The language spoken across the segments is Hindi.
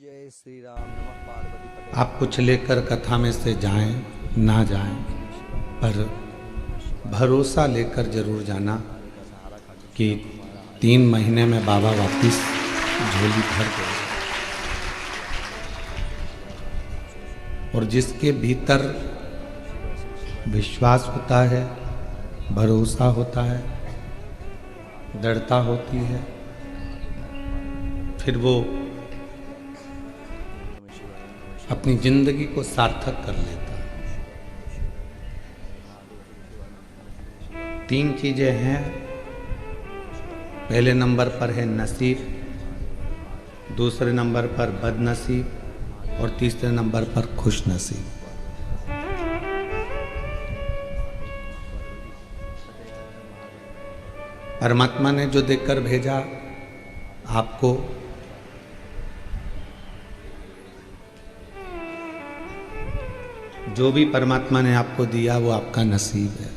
जय श्री राम। नमः पार्वती पते। आप कुछ लेकर कथा में से जाएं ना जाएं, पर भरोसा लेकर जरूर जाना कि 3 महीने में बाबा वापिस झोली भर गए। और जिसके भीतर विश्वास होता है, भरोसा होता है, दृढ़ता होती है, फिर वो अपनी जिंदगी को सार्थक कर लेता है। 3 चीजें हैं। पहले नंबर पर है नसीब, दूसरे नंबर पर बदनसीब और तीसरे नंबर पर खुश नसीब। परमात्मा ने जो देकर भेजा आपको, जो भी परमात्मा ने आपको दिया वो आपका नसीब है।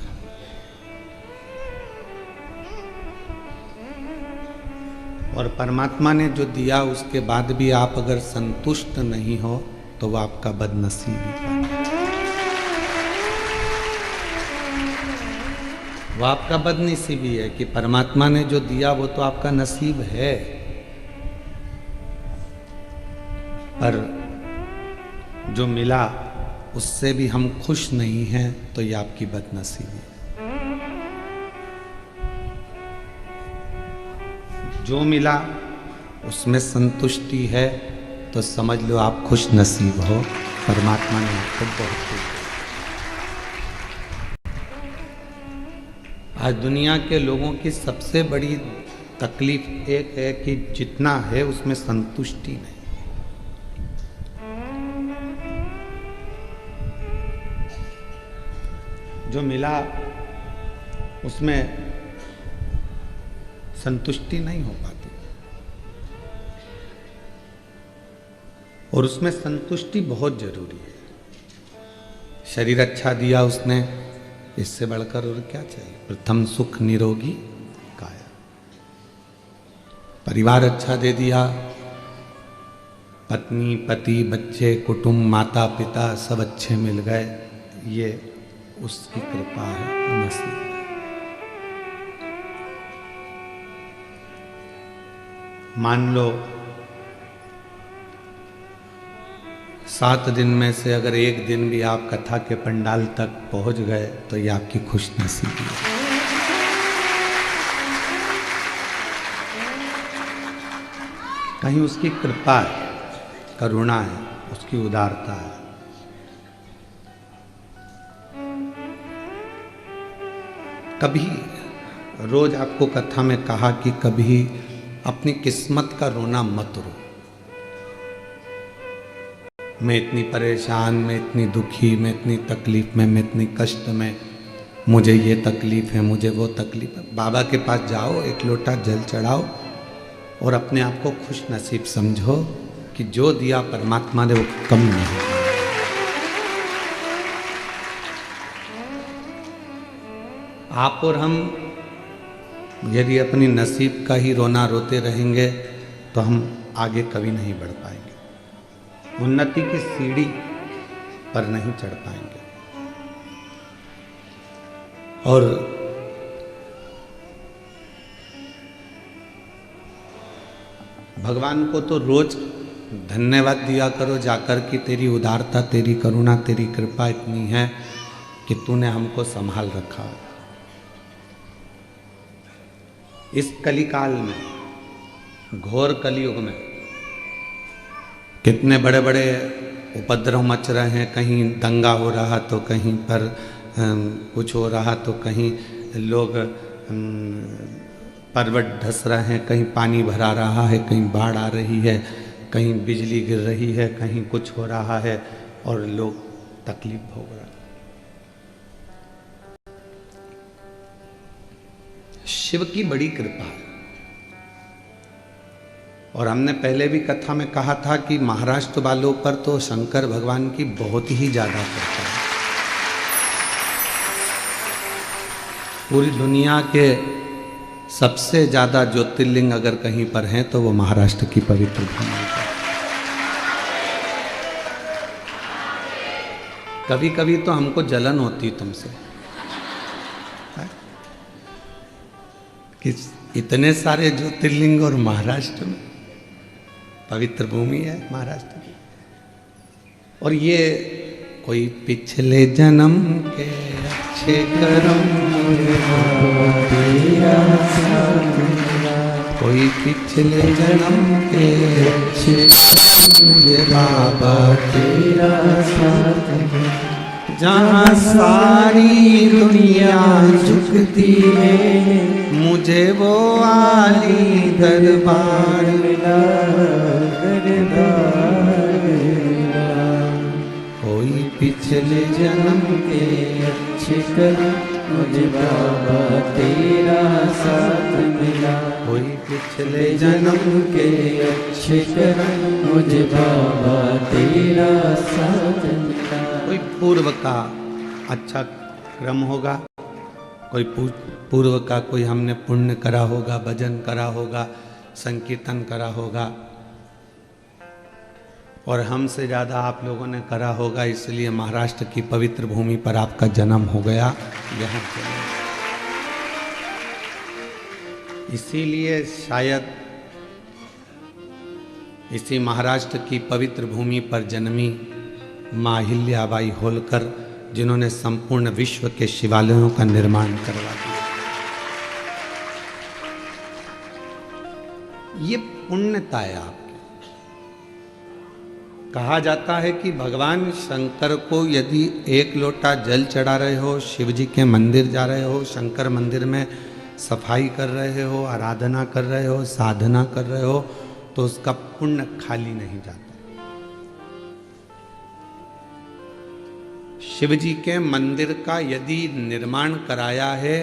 और परमात्मा ने जो दिया उसके बाद भी आप अगर संतुष्ट नहीं हो तो वो आपका बदनसीबी है। वो आपका बदनसीबी है कि परमात्मा ने जो दिया वो तो आपका नसीब है, पर जो मिला उससे भी हम खुश नहीं हैं तो ये आपकी बदनसीबी है। जो मिला उसमें संतुष्टि है तो समझ लो आप खुश नसीब हो। परमात्मा ने आपको बहुत कुछ। आज दुनिया के लोगों की सबसे बड़ी तकलीफ एक है कि जितना है उसमें संतुष्टि नहीं। जो मिला उसमें संतुष्टि नहीं हो पाती, और उसमें संतुष्टि बहुत जरूरी है। शरीर अच्छा दिया उसने, इससे बढ़कर और क्या चाहिए। प्रथम सुख निरोगी काया। परिवार अच्छा दे दिया, पत्नी पति बच्चे कुटुंब माता पिता सब अच्छे मिल गए, ये उसकी कृपा है, नसीब है। मान लो 7 दिन में से अगर 1 दिन भी आप कथा के पंडाल तक पहुंच गए तो ये आपकी खुशनसीबी है। कहीं उसकी कृपा है, करुणा है, उसकी उदारता है। कभी रोज आपको कथा में कहा कि कभी अपनी किस्मत का रोना मत रो। मैं इतनी परेशान, मैं इतनी दुखी, मैं इतनी तकलीफ में, मैं इतनी कष्ट में, मुझे ये तकलीफ है, मुझे वो तकलीफ है। बाबा के पास जाओ, 1 लोटा जल चढ़ाओ और अपने आप को खुश नसीब समझो कि जो दिया परमात्मा ने वो कम नहीं। आप और हम यदि अपनी नसीब का ही रोना रोते रहेंगे तो हम आगे कभी नहीं बढ़ पाएंगे, उन्नति की सीढ़ी पर नहीं चढ़ पाएंगे। और भगवान को तो रोज धन्यवाद दिया करो जाकर कि तेरी उदारता, तेरी करुणा, तेरी कृपा इतनी है कि तूने हमको संभाल रखा। इस कलिकाल में, घोर कलियुग में कितने बड़े बड़े उपद्रव मच रहे हैं। कहीं दंगा हो रहा तो कहीं पर कुछ हो रहा तो कहीं लोग पर्वत धस रहे हैं, कहीं पानी भरा रहा है, कहीं बाढ़ आ रही है, कहीं बिजली गिर रही है, कहीं कुछ हो रहा है और लोग तकलीफ भोग रहे हैं। शिव की बड़ी कृपा है। और हमने पहले भी कथा में कहा था कि महाराष्ट्र वालों पर तो शंकर भगवान की बहुत ही ज्यादा कृपा है। पूरी दुनिया के सबसे ज्यादा ज्योतिर्लिंग अगर कहीं पर हैं तो वो महाराष्ट्र की पवित्र भूमि है। कभी कभी तो हमको जलन होती तुमसे कि इतने सारे ज्योतिर्लिंग और महाराष्ट्र में, पवित्र भूमि है महाराष्ट्र की, और ये कोई पिछले जन्म के अच्छे कर्म, कोई पिछले जन्म के अच्छे मुझे बाबा तेरा साथ, जहाँ सारी दुनिया झुकती है मुझे वो आली दरबार मिला, कोई पिछले जन्म के अच्छे कर्म मुझे बाबा तेरा साथ मिला, कोई पिछले जन्म के अच्छे कर्म मुझे बाबा तेरा साथ मिला। कोई पूर्व का अच्छा क्रम होगा, कोई पूर्व का कोई हमने पुण्य करा होगा, भजन करा होगा, संकीर्तन करा होगा, और हमसे ज़्यादा आप लोगों ने करा होगा, इसलिए महाराष्ट्र की पवित्र भूमि पर आपका जन्म हो गया। यहाँ इसीलिए शायद इसी महाराष्ट्र की पवित्र भूमि पर जन्मी माँ अहिल्याबाई होलकर, जिन्होंने संपूर्ण विश्व के शिवालयों का निर्माण करवा दिया। ये पुण्यता है आपकी। कहा जाता है कि भगवान शंकर को यदि एक लोटा जल चढ़ा रहे हो, शिव जी के मंदिर जा रहे हो, शंकर मंदिर में सफाई कर रहे हो, आराधना कर रहे हो, साधना कर रहे हो, तो उसका पुण्य खाली नहीं जाता। शिव जी के मंदिर का यदि निर्माण कराया है,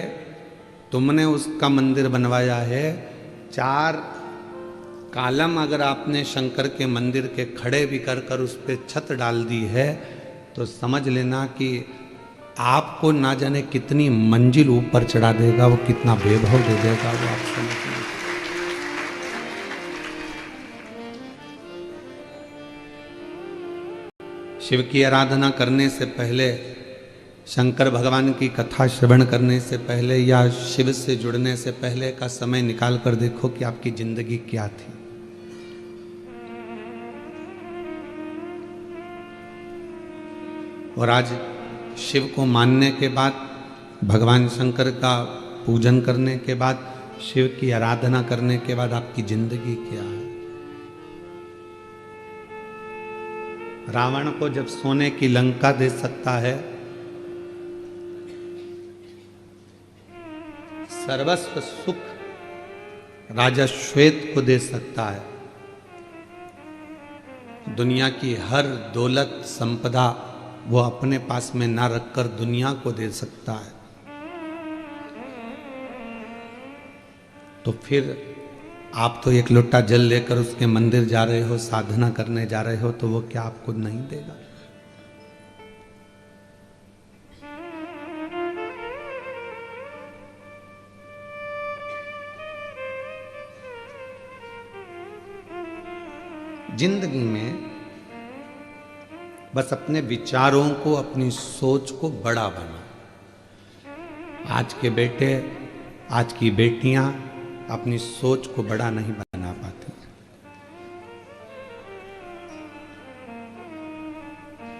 तुमने उसका मंदिर बनवाया है, 4 कालम अगर आपने शंकर के मंदिर के खड़े भी कर उस पर छत डाल दी है, तो समझ लेना कि आपको ना जाने कितनी मंजिल ऊपर चढ़ा देगा, वो कितना वैभव दे देगा, वो आप समझ लें। शिव की आराधना करने से पहले, शंकर भगवान की कथा श्रवण करने से पहले, या शिव से जुड़ने से पहले का समय निकाल कर देखो कि आपकी जिंदगी क्या थी। और आज शिव को मानने के बाद, भगवान शंकर का पूजन करने के बाद, शिव की आराधना करने के बाद आपकी जिंदगी क्या है। रावण को जब सोने की लंका दे सकता है, सर्वस्व सुख राजा श्वेत को दे सकता है, दुनिया की हर दौलत संपदा वो अपने पास में ना रखकर दुनिया को दे सकता है, तो फिर आप तो एक लोटा जल लेकर उसके मंदिर जा रहे हो, साधना करने जा रहे हो, तो वो क्या आपको नहीं देगा। जिंदगी में बस अपने विचारों को, अपनी सोच को बड़ा बना। आज के बेटे, आज की बेटियां अपनी सोच को बड़ा नहीं बना पाती।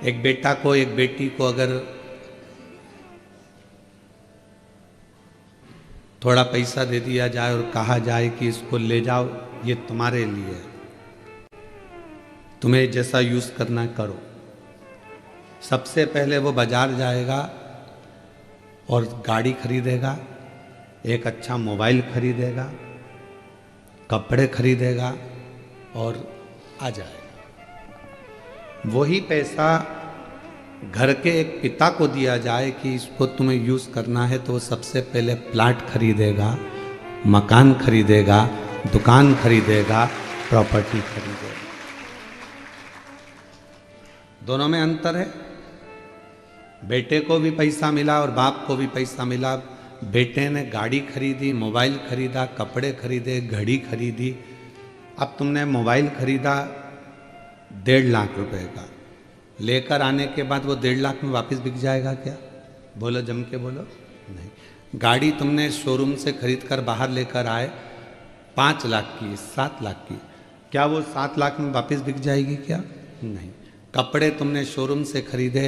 एक बेटा को, एक बेटी को अगर थोड़ा पैसा दे दिया जाए और कहा जाए कि इसको ले जाओ, ये तुम्हारे लिए है, तुम्हें जैसा यूज करना करो, सबसे पहले वो बाजार जाएगा और गाड़ी खरीदेगा, एक अच्छा मोबाइल खरीदेगा, कपड़े खरीदेगा और आ जाएगा। वही पैसा घर के एक पिता को दिया जाए कि इसको तुम्हें यूज करना है, तो वो सबसे पहले प्लाट खरीदेगा, मकान खरीदेगा, दुकान खरीदेगा, प्रॉपर्टी खरीदेगा। दोनों में अंतर है। बेटे को भी पैसा मिला और बाप को भी पैसा मिला। बेटे ने गाड़ी खरीदी, मोबाइल खरीदा, कपड़े खरीदे, घड़ी खरीदी। अब तुमने मोबाइल खरीदा 1.5 लाख रुपए का, लेकर आने के बाद वो 1.5 लाख में वापस बिक जाएगा क्या? बोलो, जम के बोलो। नहीं। गाड़ी तुमने शोरूम से खरीद कर बाहर लेकर आए 5 लाख की, 7 लाख की, क्या वो 7 लाख में वापस बिक जाएगी क्या? नहीं। कपड़े तुमने शोरूम से खरीदे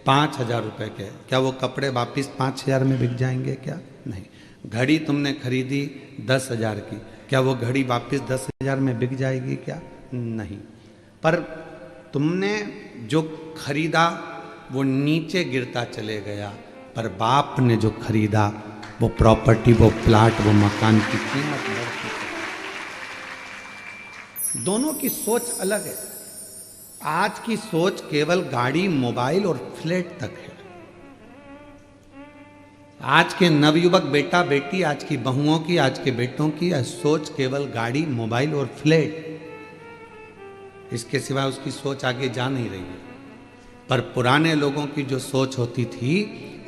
5,000 रुपये के, क्या वो कपड़े वापस 5,000 में बिक जाएंगे क्या? नहीं। घड़ी तुमने खरीदी 10,000 की, क्या वो घड़ी वापस 10,000 में बिक जाएगी क्या? नहीं। पर तुमने जो खरीदा वो नीचे गिरता चले गया, पर बाप ने जो खरीदा वो प्रॉपर्टी, वो प्लाट, वो मकान की कीमत बढ़ती है। दोनों की सोच अलग है। आज की सोच केवल गाड़ी, मोबाइल और फ्लैट तक है। आज के नवयुवक बेटा बेटी, आज की बहुओं की, आज के बेटों की सोच केवल गाड़ी, मोबाइल और फ्लैट, इसके सिवा उसकी सोच आगे जा नहीं रही है। पर पुराने लोगों की जो सोच होती थी,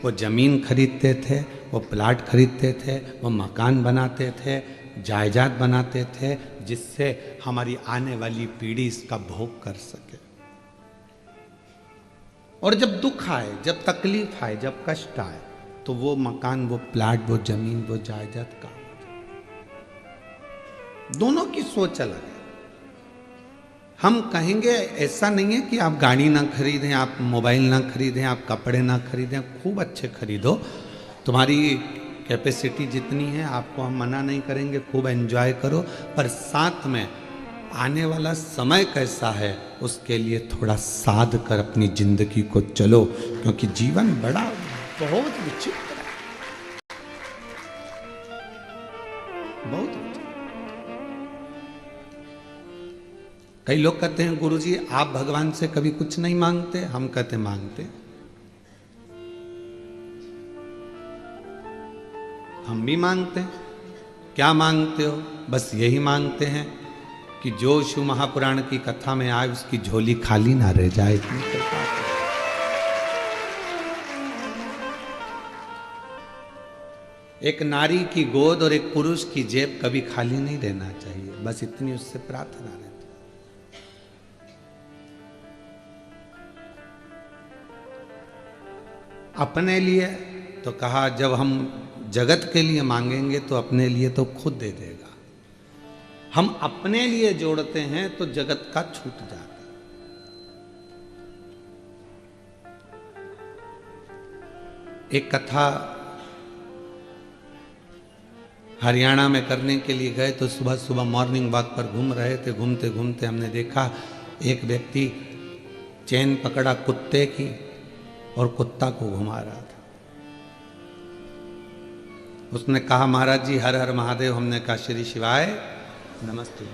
वो जमीन खरीदते थे, वो प्लाट खरीदते थे, वो मकान बनाते थे, जायदाद बनाते थे, जिससे हमारी आने वाली पीढ़ी इसका भोग कर सके। और जब दुख आए, जब तकलीफ आए, जब कष्ट आए, तो वो मकान, वो प्लाट, वो जमीन, वो जायदाद काम। दोनों की सोच अलग है। हम कहेंगे ऐसा नहीं है कि आप गाड़ी ना खरीदें, आप मोबाइल ना खरीदें, आप कपड़े ना खरीदें, खूब अच्छे खरीदो, तुम्हारी कैपेसिटी जितनी है, आपको हम मना नहीं करेंगे, खूब एंजॉय करो, पर साथ में आने वाला समय कैसा है उसके लिए थोड़ा साध कर अपनी जिंदगी को चलो, क्योंकि जीवन बड़ा बहुत विचित्र है, बहुत विचित्र। कई लोग कहते हैं गुरुजी आप भगवान से कभी कुछ नहीं मांगते, हम कहते मांगते, हम भी मांगते हैं। क्या मांगते हो? बस यही मांगते हैं कि जो शिव महापुराण की कथा में आए उसकी झोली खाली ना रह जाए, इतनी कृपा करो। एक नारी की गोद और एक पुरुष की जेब कभी खाली नहीं रहना चाहिए, बस इतनी उससे प्रार्थना रहती। अपने लिए तो कहा जब हम जगत के लिए मांगेंगे तो अपने लिए तो खुद दे देगा। हम अपने लिए जोड़ते हैं तो जगत का छूट जाता। एक कथा हरियाणा में करने के लिए गए तो सुबह सुबह मॉर्निंग वॉक पर घूम रहे थे। घूमते घूमते हमने देखा एक व्यक्ति चैन पकड़ा कुत्ते की और कुत्ता को घुमा रहा था। उसने कहा महाराज जी हर हर महादेव। हमने कहा श्री शिवाय नमस्ते।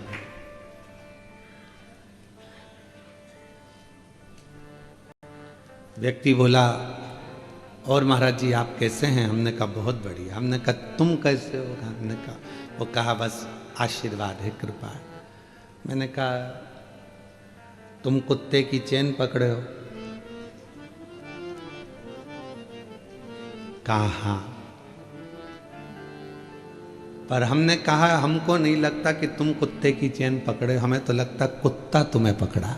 व्यक्ति बोला और महाराज जी आप कैसे हैं? हमने कहा बहुत बढ़िया। हमने कहा तुम कैसे हो? हमने कहा, वो कहा बस आशीर्वाद है, कृपा है। मैंने कहा तुम कुत्ते की चेन पकड़े हो? कहा हाँ। पर हमने कहा हमको नहीं लगता कि तुम कुत्ते की चेन पकड़े, हमें तो लगता कुत्ता तुम्हें पकड़ा।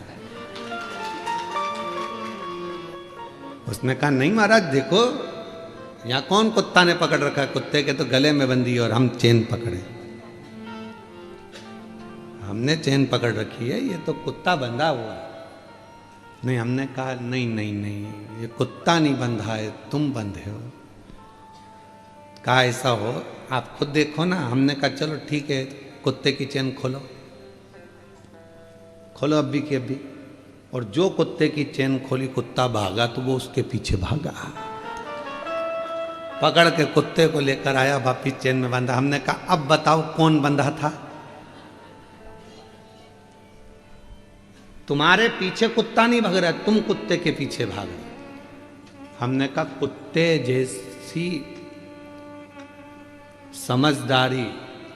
उसने कहा नहीं महाराज देखो यहाँ कौन कुत्ता ने पकड़ रखा है, कुत्ते के तो गले में बंधी और हम चेन पकड़े। हमने चेन पकड़ रखी है, ये तो कुत्ता बंधा हुआ है। नहीं, हमने कहा नहीं नहीं नहीं, ये कुत्ता नहीं बंधा है, तुम बंधे हो। कहा ऐसा हो आप खुद देखो ना। हमने कहा चलो ठीक है, कुत्ते की चेन खोलो, खोलो अभी की अभी। और जो कुत्ते की चेन खोली कुत्ता भागा तो वो उसके पीछे भागा, पकड़ के कुत्ते को लेकर आया, वापिस चेन में बांधा। हमने कहा अब बताओ कौन बंधा था? तुम्हारे पीछे कुत्ता नहीं भाग रहा, तुम कुत्ते के पीछे भाग रहे। हमने कहा कुत्ते जैसी समझदारी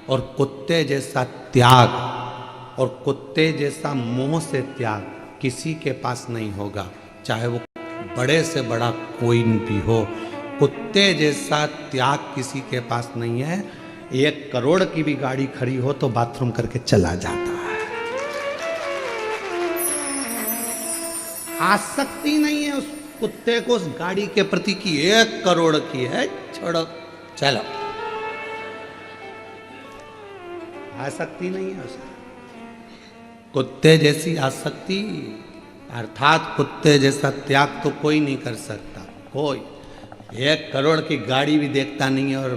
और कुत्ते जैसा त्याग और कुत्ते जैसा मोह से त्याग किसी के पास नहीं होगा, चाहे वो बड़े से बड़ा कोई भी हो। कुत्ते जैसा त्याग किसी के पास नहीं है। 1 करोड़ की भी गाड़ी खड़ी हो तो बाथरूम करके चला जाता है। आसक्ति नहीं है उस कुत्ते को उस गाड़ी के प्रति की 1 करोड़ की है, छोड़ो चलो, आसक्ति नहीं है उसकी। कुत्ते जैसी आसक्ति अर्थात कुत्ते जैसा त्याग तो कोई नहीं कर सकता, कोई। 1 करोड़ की गाड़ी भी देखता नहीं है, और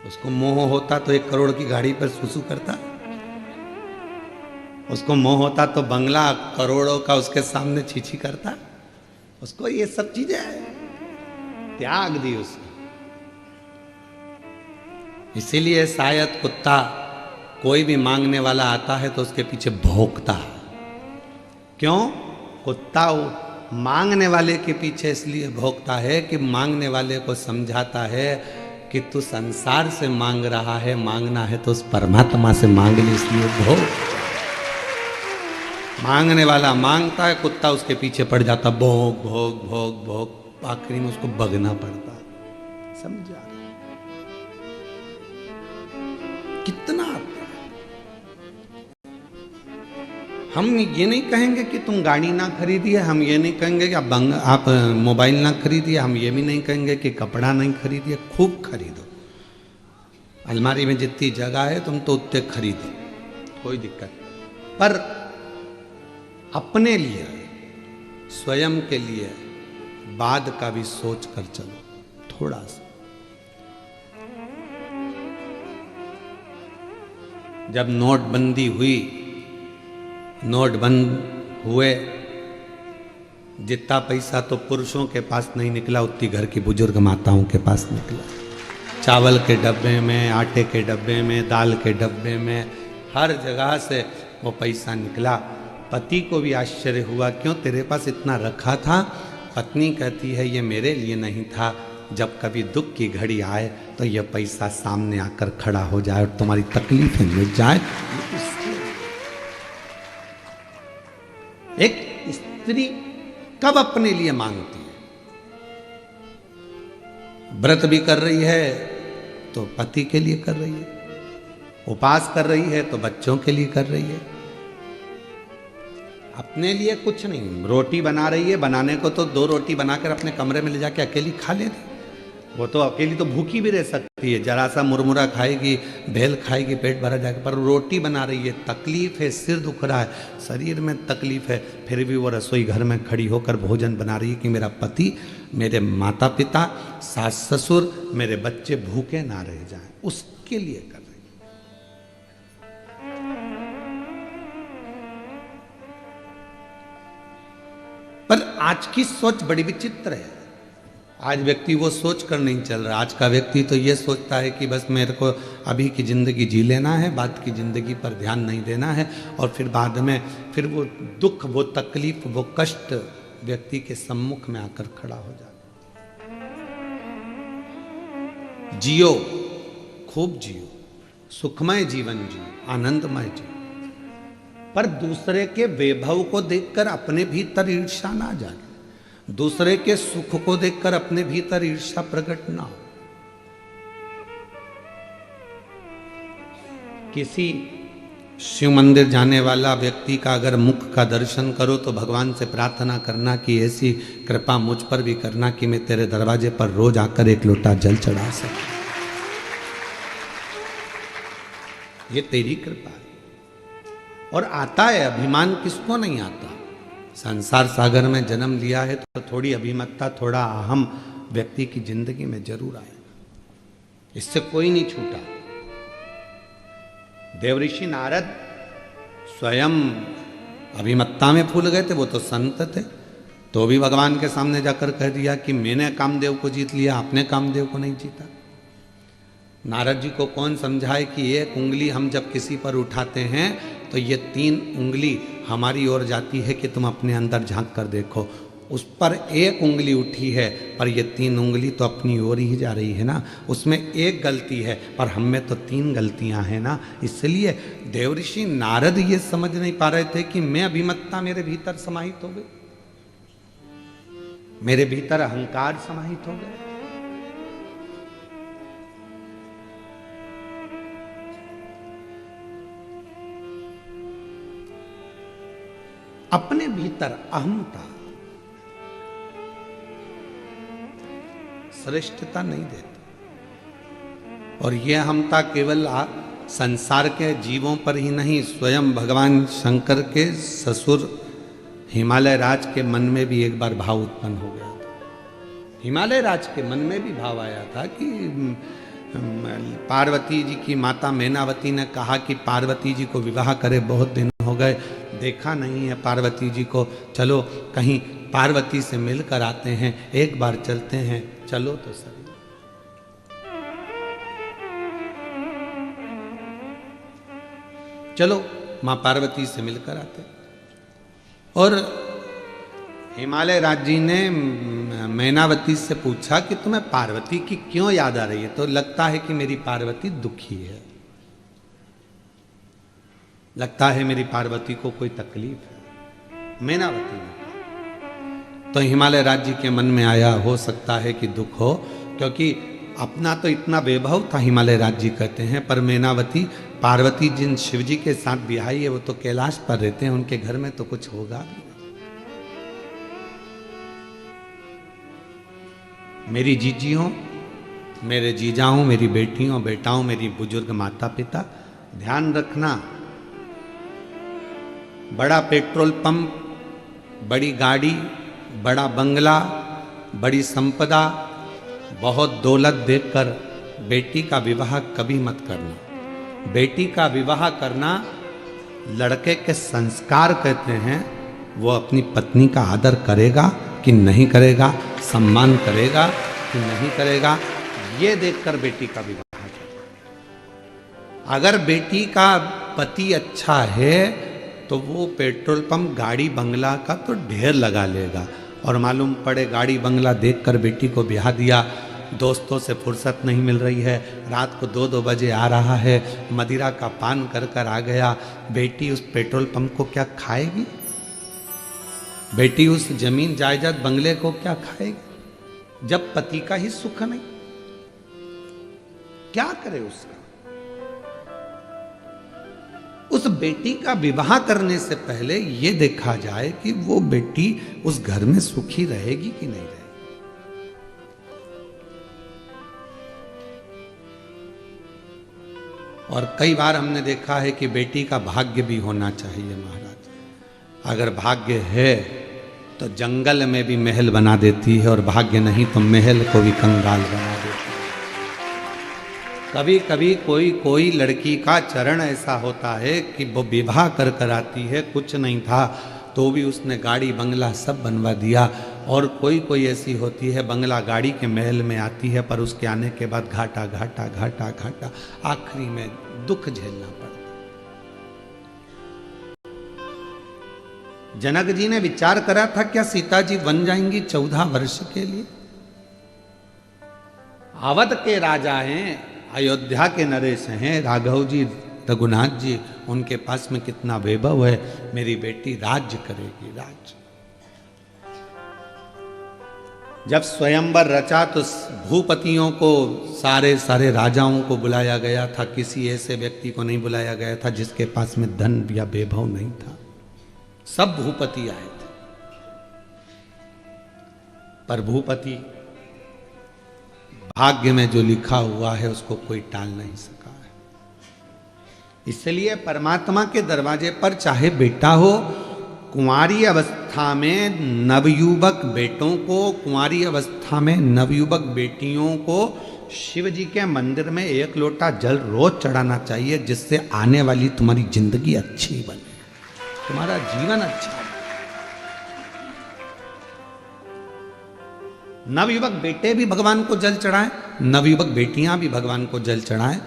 उसको मोह होता तो 1 करोड़ की गाड़ी पर सुसु करता, उसको मोह होता तो बंगला करोड़ों का उसके सामने छीछी करता। उसको ये सब चीजें त्याग दी उसने। इसीलिए शायद कुत्ता कोई भी मांगने वाला आता है तो उसके पीछे भौंकता है। क्यों? कुत्ता मांगने वाले के पीछे इसलिए भौंकता है कि मांगने वाले को समझाता है कि तू संसार से मांग रहा है, मांगना है तो उस परमात्मा से मांग ले, इसलिए भौंक। मांगने वाला मांगता है, कुत्ता उसके पीछे पड़ जाता, भौंक भौंक भौंक भौंक, आखिरी में उसको भगना पड़ता। समझा कितना? हम ये नहीं कहेंगे कि तुम गाड़ी ना खरीदिए, हम ये नहीं कहेंगे कि आप मोबाइल ना खरीदिए, हम ये भी नहीं कहेंगे कि कपड़ा नहीं खरीदिए। खूब खरीदो, अलमारी में जितनी जगह है तुम तो उतने खरीदो, कोई दिक्कत नहीं। पर अपने लिए, स्वयं के लिए बाद का भी सोच कर चलो थोड़ा सा। जब नोटबंदी हुई, नोट बंद हुए, जितना पैसा तो पुरुषों के पास नहीं निकला, उतनी घर की बुजुर्ग माताओं के पास निकला। चावल के डब्बे में, आटे के डब्बे में, दाल के डब्बे में, हर जगह से वो पैसा निकला। पति को भी आश्चर्य हुआ, क्यों तेरे पास इतना रखा था? पत्नी कहती है ये मेरे लिए नहीं था, जब कभी दुख की घड़ी आए तो यह पैसा सामने आकर खड़ा हो जाए और तुम्हारी तकलीफें मिट जाए। एक स्त्री कब अपने लिए मांगती है? व्रत भी कर रही है तो पति के लिए कर रही है, उपवास कर रही है तो बच्चों के लिए कर रही है, अपने लिए कुछ नहीं। रोटी बना रही है, बनाने को तो 2 रोटी बनाकर अपने कमरे में ले जाके अकेली खा लेती, वो तो अकेली तो भूखी भी रह सकती है, जरा सा मुरमुरा खाएगी, भेल खाएगी, पेट भरा जाएगा। पर रोटी बना रही है, तकलीफ है, सिर दुख रहा है, शरीर में तकलीफ है, फिर भी वो रसोई घर में खड़ी होकर भोजन बना रही है कि मेरा पति, मेरे माता पिता, सास ससुर, मेरे बच्चे भूखे ना रह जाएं, उसके लिए कर रही है। पर आज की सोच बड़ी विचित्र है। आज व्यक्ति वो सोच कर नहीं चल रहा। आज का व्यक्ति तो ये सोचता है कि बस मेरे को अभी की ज़िंदगी जी लेना है, बाद की ज़िंदगी पर ध्यान नहीं देना है, और फिर बाद में फिर वो दुख, वो तकलीफ, वो कष्ट व्यक्ति के सम्मुख में आकर खड़ा हो जाता। जियो, खूब जियो, सुखमय जीवन जियो, आनंदमय जियो, पर दूसरे के वैभव को देखकर अपने भीतर ईर्ष्या ना जागे, दूसरे के सुख को देखकर अपने भीतर ईर्ष्या प्रकट ना हो। किसी शिव मंदिर जाने वाला व्यक्ति का अगर मुख का दर्शन करो तो भगवान से प्रार्थना करना कि ऐसी कृपा मुझ पर भी करना कि मैं तेरे दरवाजे पर रोज आकर 1 लोटा जल चढ़ा सकूं। ये तेरी कृपा है। और आता है अभिमान, किसको नहीं आता? संसार सागर में जन्म लिया है तो थोड़ी अभिमतता, थोड़ा अहम व्यक्ति की जिंदगी में जरूर आएगा, इससे कोई नहीं छूटा। देवऋषि नारद स्वयं अभिमत्ता में फूल गए थे, वो तो संत थे, तो भी भगवान के सामने जाकर कह दिया कि मैंने कामदेव को जीत लिया, आपने कामदेव को नहीं जीता। नारद जी को कौन समझाए कि 1 उंगली हम जब किसी पर उठाते हैं तो ये 3 उंगली हमारी ओर जाती है कि तुम अपने अंदर झांक कर देखो। उस पर 1 उंगली उठी है, पर ये 3 उंगली तो अपनी ओर ही जा रही है ना, उसमें 1 गलती है, पर हम में तो 3 गलतियां हैं ना। इसलिए देवऋषि नारद ये समझ नहीं पा रहे थे कि मैं अभिमत्ता मेरे भीतर समाहित हो गई, मेरे भीतर अहंकार समाहित हो गए। अपने भीतर अहमता, श्रेष्ठता नहीं देता। और यह अहमता केवल संसार के जीवों पर ही नहीं, स्वयं भगवान शंकर के ससुर हिमालय राज के मन में भी एक बार भाव उत्पन्न हो गया था। हिमालय राज के मन में भी भाव आया था कि पार्वती जी की माता मैनावती ने कहा कि पार्वती जी को विवाह करे, बहुत दिन हो गए, देखा नहीं है पार्वती जी को, चलो कहीं पार्वती से मिलकर आते हैं, एक बार चलते हैं, चलो तो सही। चलो मां पार्वती से मिलकर आते। और हिमालय राज जी ने मैनावती से पूछा कि तुम्हें पार्वती की क्यों याद आ रही है? तो लगता है कि मेरी पार्वती दुखी है, लगता है मेरी पार्वती को कोई तकलीफ है, मैनावती ने। तो हिमालय राज जी के मन में आया, हो सकता है कि दुख हो, क्योंकि अपना तो इतना वैभव था, हिमालय राज जी कहते हैं, पर मैनावती पार्वती जिन शिव जी के साथ बिहाई है वो तो कैलाश पर रहते हैं, उनके घर में तो कुछ होगा भी। मेरी जीजियों, मेरे जीजाओं, मेरी बेटियों बेटाओं, मेरी बुजुर्ग माता पिता, ध्यान रखना, बड़ा पेट्रोल पंप, बड़ी गाड़ी, बड़ा बंगला, बड़ी संपदा, बहुत दौलत देखकर बेटी का विवाह कभी मत करना। बेटी का विवाह करना लड़के के संस्कार कहते हैं, वो अपनी पत्नी का आदर करेगा कि नहीं करेगा, सम्मान करेगा कि नहीं करेगा, ये देखकर बेटी का विवाह करेगा। अगर बेटी का पति अच्छा है तो वो पेट्रोल पंप, गाड़ी, बंगला का तो ढेर लगा लेगा, और मालूम पड़े गाड़ी बंगला देखकर बेटी को ब्याह दिया, दोस्तों से फुर्सत नहीं मिल रही है, रात को 2-2 बजे आ रहा है, मदिरा का पान कर कर आ गया, बेटी उस पेट्रोल पंप को क्या खाएगी? बेटी उस जमीन जायदाद बंगले को क्या खाएगी जब पति का ही सुख नहीं? क्या करे उसका? उस बेटी का विवाह करने से पहले यह देखा जाए कि वो बेटी उस घर में सुखी रहेगी कि नहीं रहेगी। और कई बार हमने देखा है कि बेटी का भाग्य भी होना चाहिए महाराज। अगर भाग्य है तो जंगल में भी महल बना देती है, और भाग्य नहीं तो महल को भी कंगाल बना देती है। कभी कभी कोई लड़की का चरण ऐसा होता है कि वो विवाह कर कर आती है, कुछ नहीं था तो भी उसने गाड़ी बंगला सब बनवा दिया, और कोई ऐसी होती है बंगला गाड़ी के महल में आती है, पर उसके आने के बाद घाटा घाटा घाटा घाटा, आखिरी में दुख झेलना पड़ता। जनक जी ने विचार करा था क्या सीता जी बन जाएंगी 14 वर्ष के लिए? अवध के राजा हैं, अयोध्या के नरेश हैं, राघव जी, रघुनाथ जी, उनके पास में कितना वैभव है, मेरी बेटी राज्य करेगी, राज्य। जब स्वयंवर रचा तो भूपतियों को, सारे राजाओं को बुलाया गया था, किसी ऐसे व्यक्ति को नहीं बुलाया गया था जिसके पास में धन या वैभव नहीं था, सब भूपति आए थे। पर भूपति, भाग्य में जो लिखा हुआ है उसको कोई टाल नहीं सका है। इसलिए परमात्मा के दरवाजे पर चाहे बेटा हो, कुंवारी अवस्था में नवयुवक बेटों को, कुंवारी अवस्था में नवयुवक बेटियों को शिव जी के मंदिर में 1 लोटा जल रोज चढ़ाना चाहिए, जिससे आने वाली तुम्हारी जिंदगी अच्छी बने, तुम्हारा जीवन अच्छा हो। नवयुवक बेटे भी भगवान को जल चढ़ाएं, नवयुवक बेटियां भी भगवान को जल चढ़ाएं।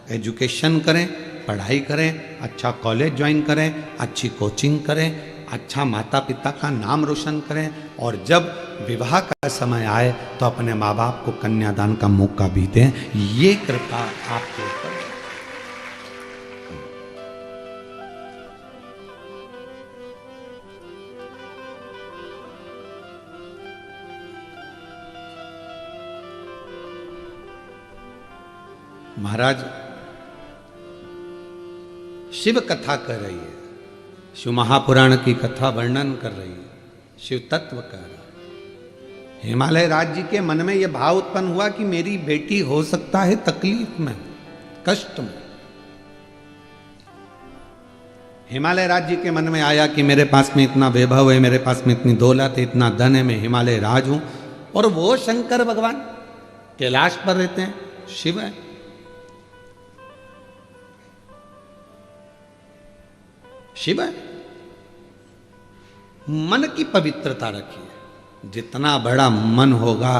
एजुकेशन करें, पढ़ाई करें, अच्छा कॉलेज ज्वाइन करें, अच्छी कोचिंग करें, अच्छा माता पिता का नाम रोशन करें, और जब विवाह का समय आए तो अपने माँ बाप को कन्यादान का मौका भी दें। ये कृपा आपके ऊपर। महाराज शिव कथा कर रही है, शिव महापुराण की कथा वर्णन कर रही है, शिव तत्व कह रहा है। हिमालय राज्य के मन में यह भाव उत्पन्न हुआ कि मेरी बेटी हो सकता है तकलीफ में, कष्ट में। हिमालय राज्य के मन में आया कि मेरे पास में इतना वैभव है, मेरे पास में इतनी दौलत है, इतना धन है, मैं हिमालय राज हूं, और वो शंकर भगवान कैलाश पर रहते हैं, शिव है। शिव है। मन की पवित्रता रखिए। जितना बड़ा मन होगा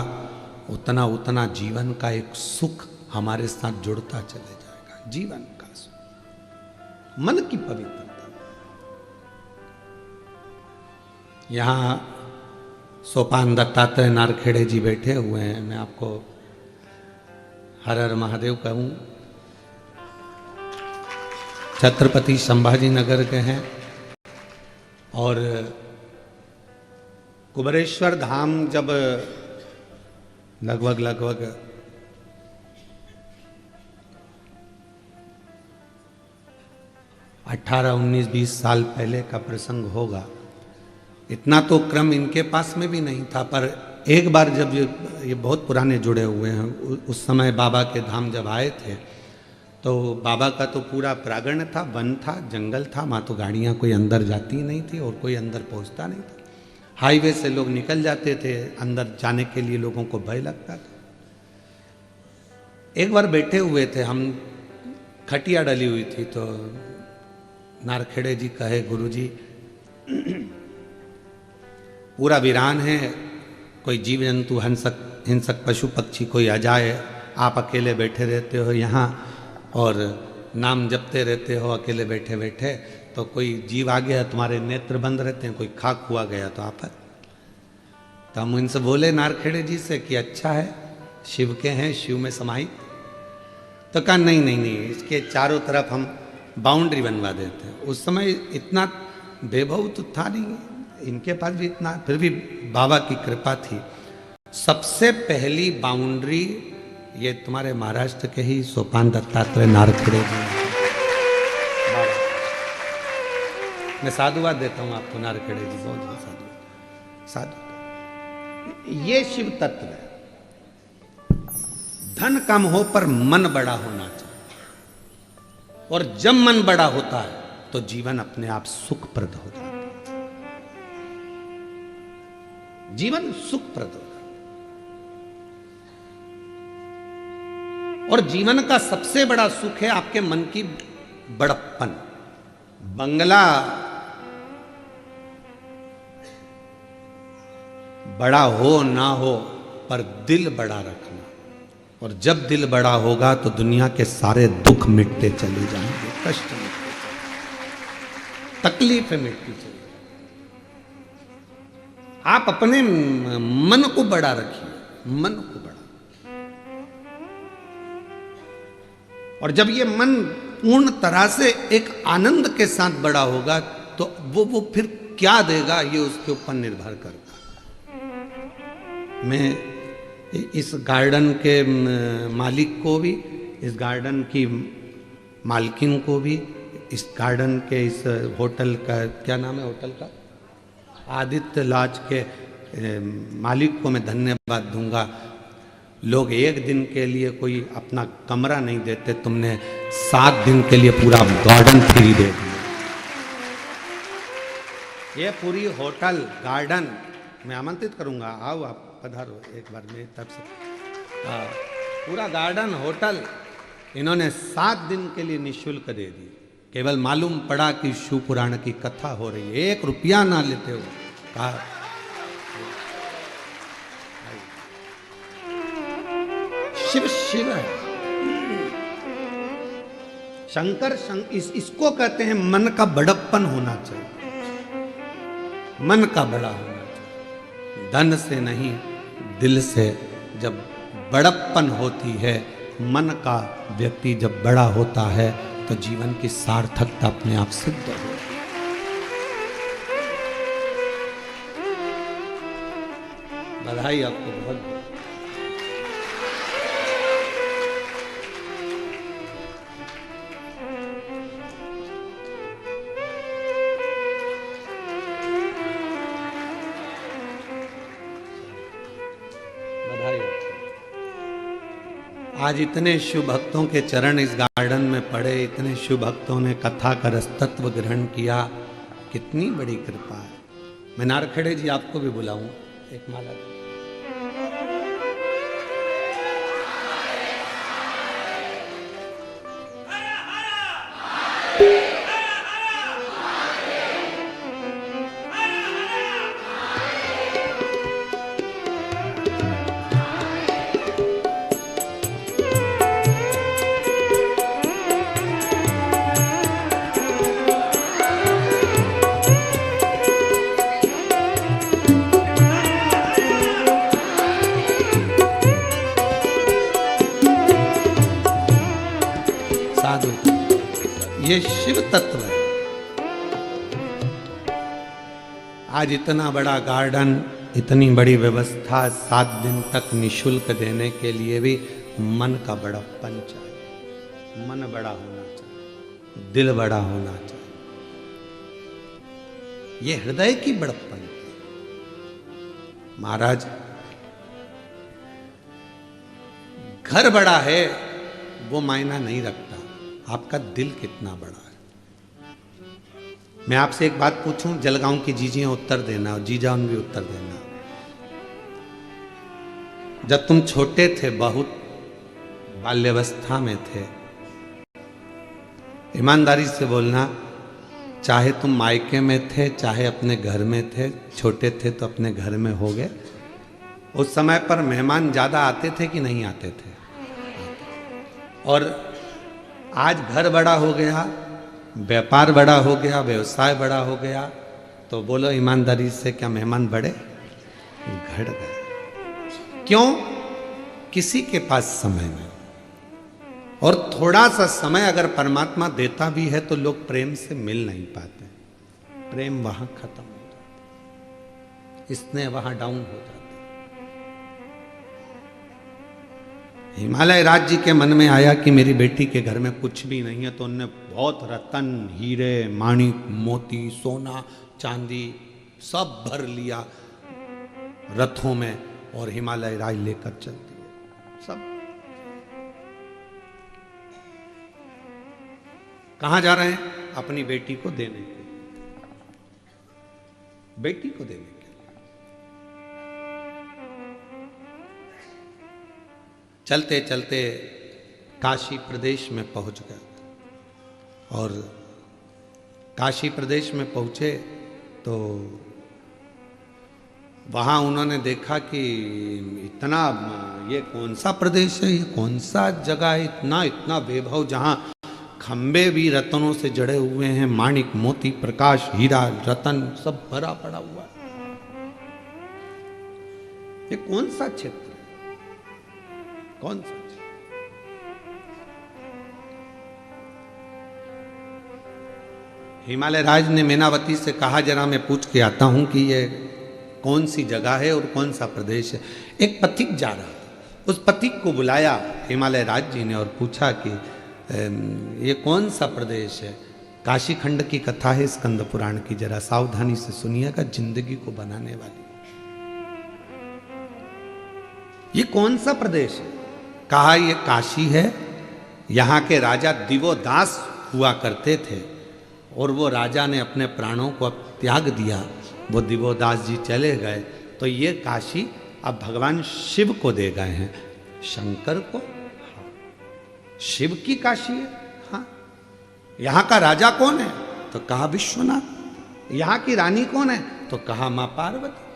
उतना उतना जीवन का एक सुख हमारे साथ जुड़ता चले जाएगा। जीवन का सुख, मन की पवित्रता। यहां सोपान दत्तात्रेय नारखेड़े जी बैठे हुए हैं। मैं आपको हर हर महादेव कहूं। छत्रपति संभाजी नगर के हैं और कुबेरेश्वर धाम जब लगभग 18, 19, 20 साल पहले का प्रसंग होगा। इतना तो क्रम इनके पास में भी नहीं था, पर एक बार जब ये बहुत पुराने जुड़े हुए हैं, उस समय बाबा के धाम जब आए थे तो बाबा का तो पूरा प्रांगण था, वन था, जंगल था, वहाँ तो गाड़ियाँ कोई अंदर जाती नहीं थी और कोई अंदर पहुँचता नहीं था। हाईवे से लोग निकल जाते थे, अंदर जाने के लिए लोगों को भय लगता था। एक बार बैठे हुए थे हम, खटिया डली हुई थी, तो नारखेड़े जी कहे, गुरुजी पूरा वीरान है, कोई जीव जंतु हिंसक पशु पक्षी कोई आ जाए, आप अकेले बैठे रहते हो यहाँ और नाम जपते रहते हो अकेले बैठे बैठे, तो कोई जीव आ गया, तुम्हारे नेत्र बंद रहते हैं, कोई खाक हुआ गया तो आप। तो हम इनसे बोले नारखेड़े जी से कि अच्छा है, शिव के हैं, शिव में समाहित। तो कहा नहीं नहीं नहीं, इसके चारों तरफ हम बाउंड्री बनवा देते हैं। उस समय इतना वैभव तो था नहीं इनके पास भी इतना, फिर भी बाबा की कृपा थी। सबसे पहली बाउंड्री ये तुम्हारे महाराष्ट्र के ही सोपान दत्तात्रेय नारखेड़े जी। मैं साधुवाद देता हूँ आपको, नारखेड़े जी बहुत साधु। ये शिव तत्व है। धन कम हो पर मन बड़ा होना चाहिए, और जब मन बड़ा होता है तो जीवन अपने आप सुखप्रद हो जाता है। जीवन सुखप्रद होता है। और जीवन का सबसे बड़ा सुख है आपके मन की बड़प्पन। बंगला बड़ा हो ना हो पर दिल बड़ा रखना, और जब दिल बड़ा होगा तो दुनिया के सारे दुख मिटते चले जाएंगे, कष्ट मिटते चले, तकलीफें मिटती चली। आप अपने मन को बड़ा रखिए, मन को बड़ा। और जब ये मन पूर्ण तरह से एक आनंद के साथ बड़ा होगा तो वो फिर क्या देगा ये उसके ऊपर निर्भर करता है। मैं इस गार्डन के मालिक को भी, इस गार्डन की मालकिन को भी, इस गार्डन के इस होटल का क्या नाम है, होटल का आदित्य लॉज के मालिक को मैं धन्यवाद दूंगा। लोग एक दिन के लिए कोई अपना कमरा नहीं देते, तुमने 7 दिन के लिए पूरा गार्डन फ्री दे दिया। ये पूरी होटल गार्डन मैं आमंत्रित करूंगा, आओ आप पधारो एक बार मेरी तरफ से। पूरा गार्डन होटल इन्होंने 7 दिन के लिए निःशुल्क दे दी। केवल मालूम पड़ा कि शिव पुराण की कथा हो रही है, 1 रुपया ना लेते हो। कहा शिव शिव है। शंकर इसको कहते हैं मन का बड़प्पन होना चाहिए, मन का बड़ा होना चाहिए। धन से नहीं, दिल से जब बड़प्पन होती है, मन का व्यक्ति जब बड़ा होता है तो जीवन की सार्थकता अपने आप सिद्ध होती है। बधाई आपको बहुत बहुत। आज इतने शिव भक्तों के चरण इस गार्डन में पड़े, इतने शिव भक्तों ने कथा का रसतत्व ग्रहण किया, कितनी बड़ी कृपा है। मैं नारखेड़े जी आपको भी बुलाऊं, एक माला दो। ये शिव तत्व है। आज इतना बड़ा गार्डन, इतनी बड़ी व्यवस्था, 7 दिन तक निशुल्क देने के लिए भी मन का बड़प्पन चाहिए। मन बड़ा होना चाहिए, दिल बड़ा होना चाहिए। ये हृदय की बड़प्पन। महाराज, घर बड़ा है वो मायना नहीं रखता, आपका दिल कितना बड़ा है। मैं आपसे एक बात पूछूं, जलगांव की जीजियां उत्तर देना और जीजान भी उत्तर देना। जब तुम छोटे थे, बहुत बाल्यावस्था में थे, ईमानदारी से बोलना, चाहे तुम मायके में थे चाहे अपने घर में थे, छोटे थे तो अपने घर में हो गए, उस समय पर मेहमान ज्यादा आते थे कि नहीं आते थे? और आज घर बड़ा हो गया, व्यापार बड़ा हो गया, व्यवसाय बड़ा हो गया, तो बोलो ईमानदारी से, क्या मेहमान बढ़े? घट गए। क्यों? किसी के पास समय नहीं। और थोड़ा सा समय अगर परमात्मा देता भी है तो लोग प्रेम से मिल नहीं पाते, प्रेम वहां खत्म हो जाता, स्नेह वहां डाउन हो जाता। हिमालय राज जी के मन में आया कि मेरी बेटी के घर में कुछ भी नहीं है, तो उनने बहुत रतन, हीरे, माणिक, मोती, सोना, चांदी सब भर लिया रथों में और हिमालय राज लेकर चल दिए सब। कहां जा रहे हैं? अपनी बेटी को देने के लिए, बेटी को देने के लिए। चलते चलते काशी प्रदेश में पहुंच गए और काशी प्रदेश में पहुंचे तो वहां उन्होंने देखा कि इतना, ये कौन सा प्रदेश है, ये कौन सा जगह है, इतना इतना वैभव, जहां खंबे भी रत्नों से जड़े हुए हैं, माणिक, मोती, प्रकाश, हीरा, रतन सब भरा पड़ा हुआ है। ये कौन सा क्षेत्र, कौन सा? हिमालय राज ने मेनावती से कहा, जरा मैं पूछ के आता हूं कि ये कौन सी जगह है और कौन सा प्रदेश है। एक पथिक जा रहा था, उस पथिक को बुलाया हिमालय राज जी ने और पूछा कि ये कौन सा प्रदेश है? काशी खंड की कथा है स्कंद पुराण की, जरा सावधानी से सुनिएगा, जिंदगी को बनाने वाली। ये कौन सा प्रदेश है? कहा ये काशी है। यहाँ के राजा दिवोदास हुआ करते थे और वो राजा ने अपने प्राणों को अब त्याग दिया, वो दिवोदास जी चले गए, तो ये काशी अब भगवान शिव को दे गए हैं, शंकर को। हाँ। शिव की काशी है। हाँ। यहाँ का राजा कौन है? तो कहा विश्वनाथ। यहाँ की रानी कौन है? तो कहा मां पार्वती।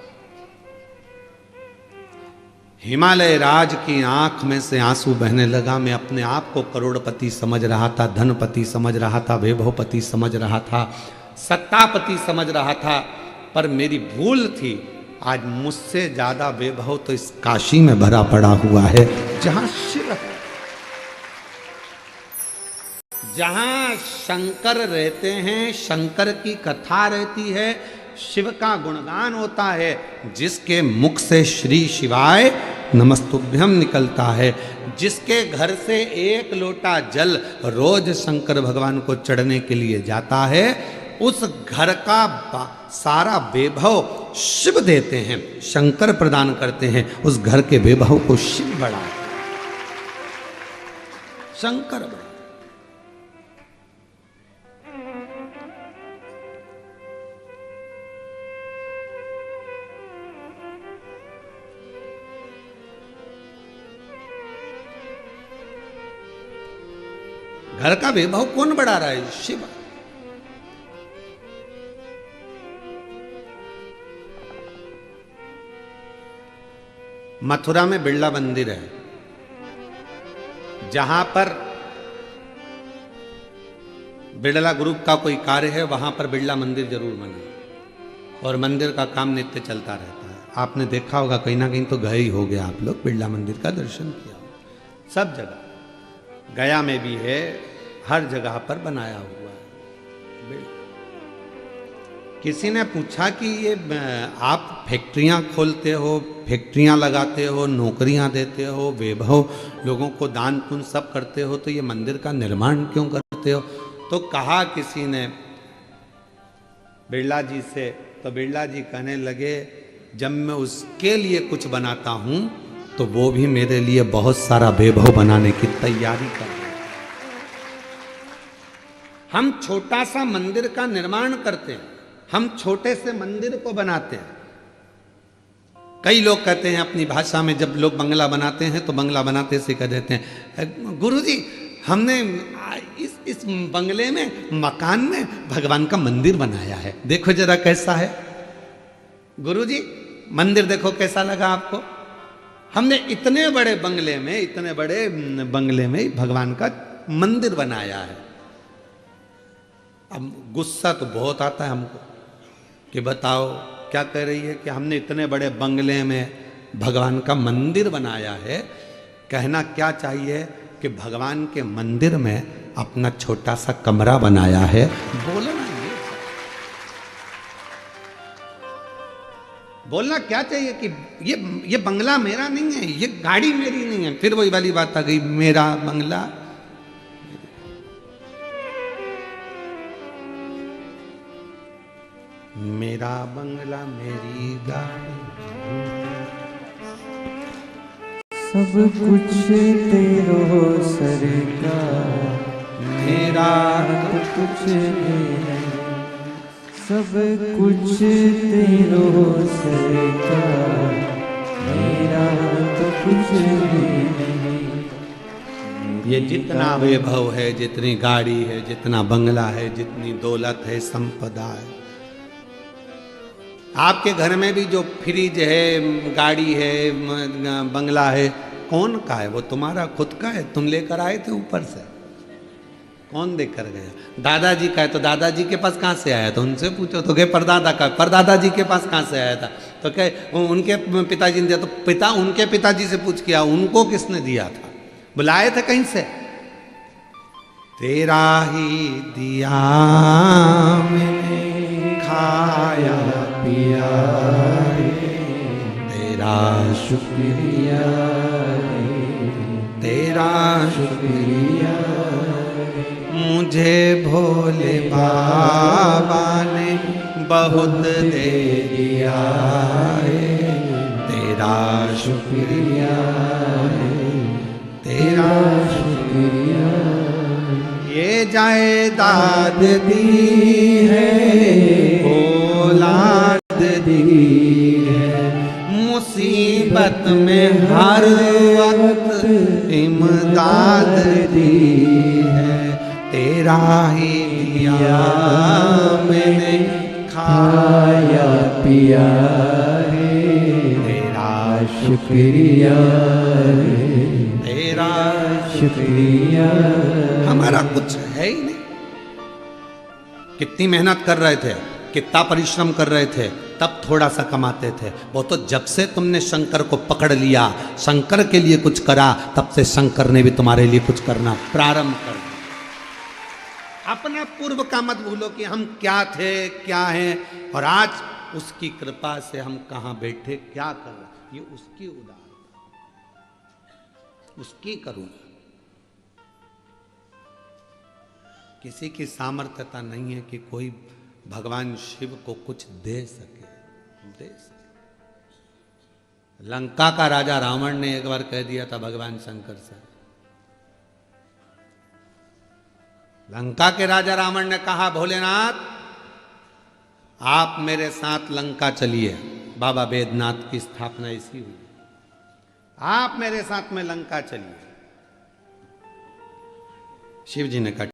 हिमालय राज की आंख में से आंसू बहने लगा। मैं अपने आप को करोड़पति समझ रहा था, धनपति समझ रहा था, वैभवपति समझ रहा था, सत्तापति समझ रहा था, पर मेरी भूल थी। आज मुझसे ज्यादा वैभव तो इस काशी में भरा पड़ा हुआ है, जहां शिव है, जहां शंकर रहते हैं, शंकर की कथा रहती है, शिव का गुणगान होता है, जिसके मुख से श्री शिवाय नमस्तुभ्यम निकलता है, जिसके घर से 1 लोटा जल रोज शंकर भगवान को चढ़ने के लिए जाता है, उस घर का सारा वैभव शिव देते हैं, शंकर प्रदान करते हैं। उस घर के वैभव को शिव बढ़ाते हैं। शंकर बड़ा। घर का वैभव कौन बढ़ा रहा है? शिव। मथुरा में बिरला मंदिर है, जहां पर बिरला ग्रुप का कोई कार्य है वहां पर बिरला मंदिर जरूर बना, और मंदिर का काम नित्य चलता रहता है। आपने देखा होगा, कहीं ना कहीं तो गए ही हो गया आप लोग, बिरला मंदिर का दर्शन किया होगा। सब जगह, गया में भी है, हर जगह पर बनाया हुआ है। किसी ने पूछा कि ये आप फैक्ट्रियां खोलते हो, फैक्ट्रियां लगाते हो, नौकरियां देते हो, वैभव लोगों को दान पुण्य सब करते हो, तो ये मंदिर का निर्माण क्यों करते हो? तो कहा किसी ने बिरला जी से, तो बिरला जी कहने लगे, जब मैं उसके लिए कुछ बनाता हूं तो वो भी मेरे लिए बहुत सारा वैभव बनाने की तैयारी कर रहे हैं। हम छोटा सा मंदिर का निर्माण करते हैं, हम छोटे से मंदिर को बनाते हैं। कई लोग कहते हैं अपनी भाषा में, जब लोग बंगला बनाते हैं तो बंगला बनाते से कह देते हैं, गुरुजी हमने इस बंगले में, मकान में भगवान का मंदिर बनाया है, देखो जरा कैसा है। गुरुजी मंदिर देखो कैसा लगा आपको? हमने इतने बड़े बंगले में भगवान का मंदिर बनाया है। अब गुस्सा तो बहुत आता है हमको कि बताओ क्या कह रही है कि हमने इतने बड़े बंगले में भगवान का मंदिर बनाया है। कहना क्या चाहिए कि भगवान के मंदिर में अपना छोटा सा कमरा बनाया है। बोलना क्या चाहिए कि ये बंगला मेरा नहीं है, ये गाड़ी मेरी नहीं है। फिर वही वाली बात आ गई, मेरा बंगला। मेरा बंगला मेरी गाड़ी, सब कुछ तेरो सरकार, मेरा तो कुछ नहीं, सब कुछ तेरो सरकार, मेरा तो कुछ नहीं। ये जितना वैभव है, जितनी गाड़ी है, जितना बंगला है, जितनी दौलत है, संपदा है, आपके घर में भी जो फ्रिज है, गाड़ी है, बंगला है, कौन का है? वो तुम्हारा खुद का है, तुम लेकर आए थे ऊपर से, कौन देकर गया? दादाजी का है तो दादाजी के पास कहाँ से आया था? उनसे पूछो। तो कहे परदादा का, परदादाजी के पास कहाँ से आया था? तो कहे उनके पिताजी ने दिया। तो पिता उनके पिताजी से पूछ किया, उनको किसने दिया था? बुलाए थे कहीं से? तेरा ही दिया मैंने खाया पिया, तेरा शुक्रिया, तेरा शुक्रिया, मुझे भोले बाबा ने बहुत दे दिया है। तेरा शुक्रिया, तेरा शुक्रिया। ये जायदाद दी है, औलाद दी है, मुसीबत में हर वक्त इमदाद दी है। तेरा ही दिया मैंने खाया पिया है, तेरा शुक्रिया, तेरा शुक्रिया। हमारा कुछ है ही नहीं। कितनी मेहनत कर रहे थे, कितना परिश्रम कर रहे थे, तब थोड़ा सा कमाते थे। वो तो जब से तुमने शंकर को पकड़ लिया, शंकर के लिए कुछ करा, तब से शंकर ने भी तुम्हारे लिए कुछ करना प्रारंभ कर दिया। अपना पूर्व का मत भूलो कि हम क्या थे, क्या हैं, और आज उसकी कृपा से हम कहाँ बैठे, क्या कर रहे, ये उसकी उदारता, उसकी करुणा। किसी की सामर्थ्यता नहीं है कि कोई भगवान शिव को कुछ दे सके। लंका का राजा रावण ने एक बार कह दिया था भगवान शंकर से, लंका के राजा रावण ने कहा भोलेनाथ आप मेरे साथ लंका चलिए। बाबा बैद्यनाथ की स्थापना इसी हुई। आप मेरे साथ में लंका चलिए। शिव जी ने कहा